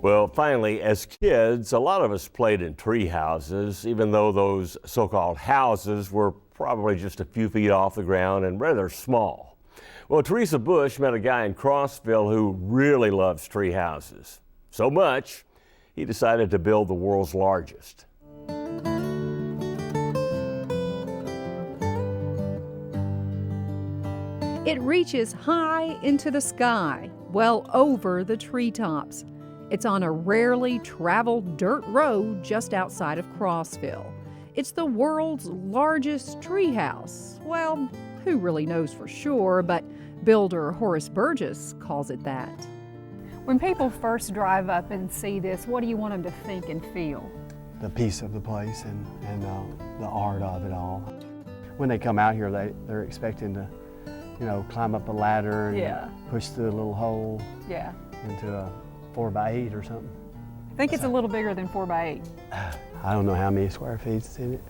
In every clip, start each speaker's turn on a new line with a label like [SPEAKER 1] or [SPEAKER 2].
[SPEAKER 1] Well, finally, as kids, a lot of us played in tree houses, even though those so-called houses were probably just a few feet off the ground and rather small. Well, Teresa Bush met a guy in Crossville who really loves tree houses. So much, he decided to build the world's largest.
[SPEAKER 2] It reaches high into the sky, well over the treetops. It's on a rarely traveled dirt road just outside of Crossville. It's the world's largest treehouse. Well, who really knows for sure, but builder Horace Burgess calls it that.
[SPEAKER 3] When people first drive up and see this, what do you want them to think and feel?
[SPEAKER 4] The peace of the place and the art of it all. When they come out here, they're expecting to, climb up a ladder and push through a little hole into a 4x8 or something.
[SPEAKER 3] I think it's a little bigger than 4x8.
[SPEAKER 4] I don't know how many square feet is in it.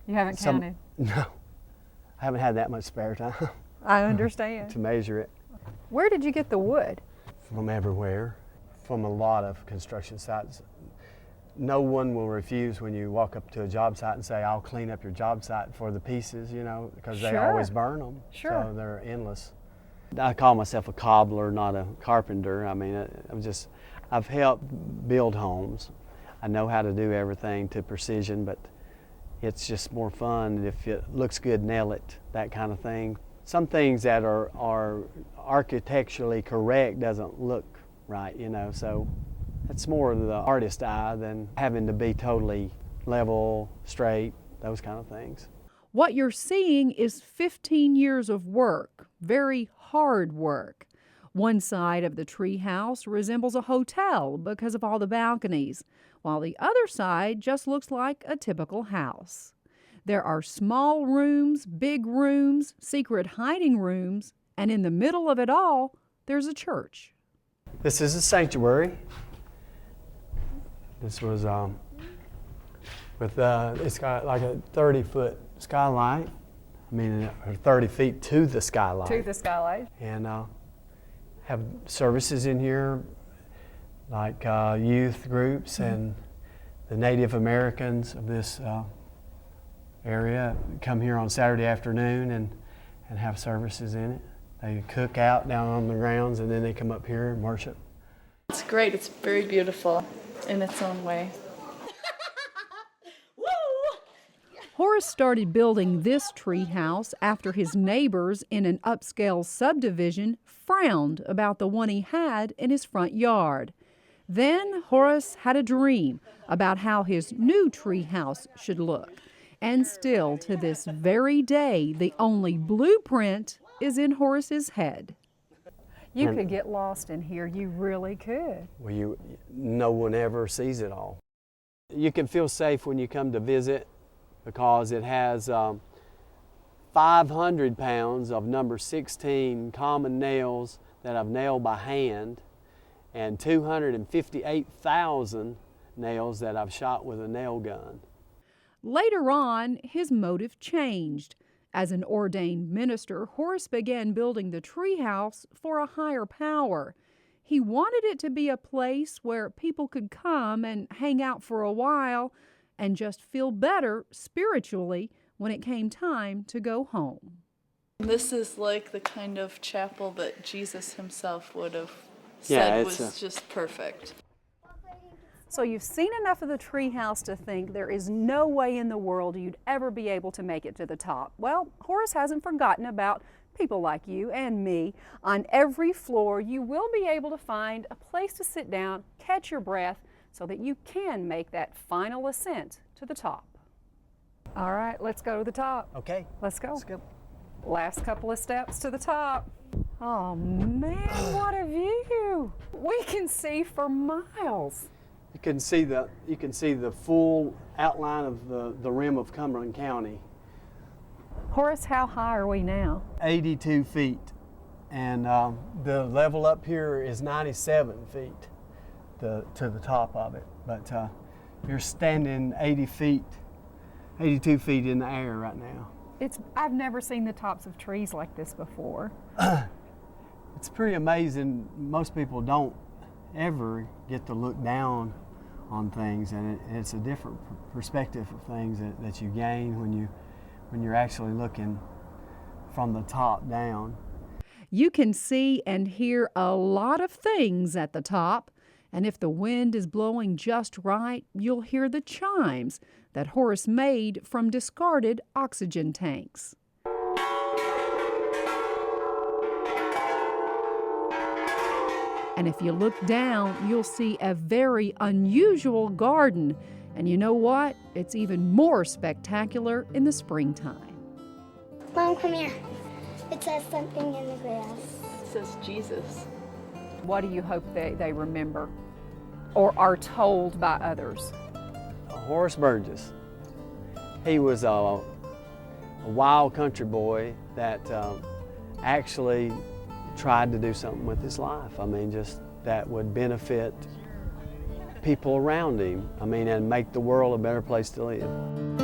[SPEAKER 3] You haven't counted?
[SPEAKER 4] No, I haven't had that much spare time.
[SPEAKER 3] I understand.
[SPEAKER 4] To measure it.
[SPEAKER 3] Where did you get the wood?
[SPEAKER 4] From everywhere, from a lot of construction sites. No one will refuse when you walk up to a job site and say, I'll clean up your job site for the pieces, because they always burn them.
[SPEAKER 3] Sure.
[SPEAKER 4] So they're endless. I call myself a cobbler, not a carpenter. I mean, I've helped build homes. I know how to do everything to precision, but it's just more fun if it looks good, nail it, that kind of thing. Some things that are architecturally correct doesn't look right, so it's more of the artist eye than having to be totally level, straight, those kind of things.
[SPEAKER 2] What you're seeing is 15 years of work, very hard work. One side of the treehouse resembles a hotel because of all the balconies, while the other side just looks like a typical house. There are small rooms, big rooms, secret hiding rooms, and in the middle of it all, there's a church.
[SPEAKER 4] This is a sanctuary. This was it's got like a 30-foot skylight. I mean, 30 feet to the skylight.
[SPEAKER 3] To the skylight.
[SPEAKER 4] And have services in here, like youth groups and the Native Americans of this area come here on Saturday afternoon and have services in it. They cook out down on the grounds and then they come up here and worship.
[SPEAKER 5] It's great. It's very beautiful in its own way.
[SPEAKER 2] Horace started building this tree house after his neighbors in an upscale subdivision frowned about the one he had in his front yard. Then Horace had a dream about how his new tree house should look. And still to this very day, the only blueprint is in Horace's head.
[SPEAKER 3] You could get lost in here. You really could.
[SPEAKER 4] Well, no one ever sees it all. You can feel safe when you come to visit because it has 500 pounds of number 16 common nails that I've nailed by hand and 258,000 nails that I've shot with a nail gun.
[SPEAKER 2] Later on, his motive changed. As an ordained minister, Horace began building the treehouse for a higher power. He wanted it to be a place where people could come and hang out for a while and just feel better spiritually when it came time to go home.
[SPEAKER 5] This is like the kind of chapel that Jesus himself would have said was just perfect.
[SPEAKER 3] So you've seen enough of the treehouse to think there is no way in the world you'd ever be able to make it to the top. Well, Horace hasn't forgotten about people like you and me. On every floor, you will be able to find a place to sit down, catch your breath, so that you can make that final ascent to the top. All right, let's go to the top.
[SPEAKER 4] Okay.
[SPEAKER 3] Let's go.
[SPEAKER 4] Let's go.
[SPEAKER 3] Last couple of steps to the top. Oh man, what a view! We can see for miles.
[SPEAKER 4] You can see the full outline of the rim of Cumberland County.
[SPEAKER 3] Horace, how high are we now?
[SPEAKER 4] 82 feet, and the level up here is 97 feet to the top of it. But you're standing 82 feet in the air right now.
[SPEAKER 3] I've never seen the tops of trees like this before.
[SPEAKER 4] It's pretty amazing. Most people don't ever get to look down on things, and it's a different perspective of things that you gain when you're actually looking from the top down.
[SPEAKER 2] You can see and hear a lot of things at the top, and if the wind is blowing just right, you'll hear the chimes that Horace made from discarded oxygen tanks. And if you look down, you'll see a very unusual garden. And you know what? It's even more spectacular in the springtime.
[SPEAKER 6] Mom, come here. It says something in the grass.
[SPEAKER 5] It says Jesus.
[SPEAKER 3] What do you hope they remember or are told by others?
[SPEAKER 4] Horace Burgess. He was a wild country boy that actually tried to do something with his life. I mean, just that would benefit people around him. I mean, and make the world a better place to live.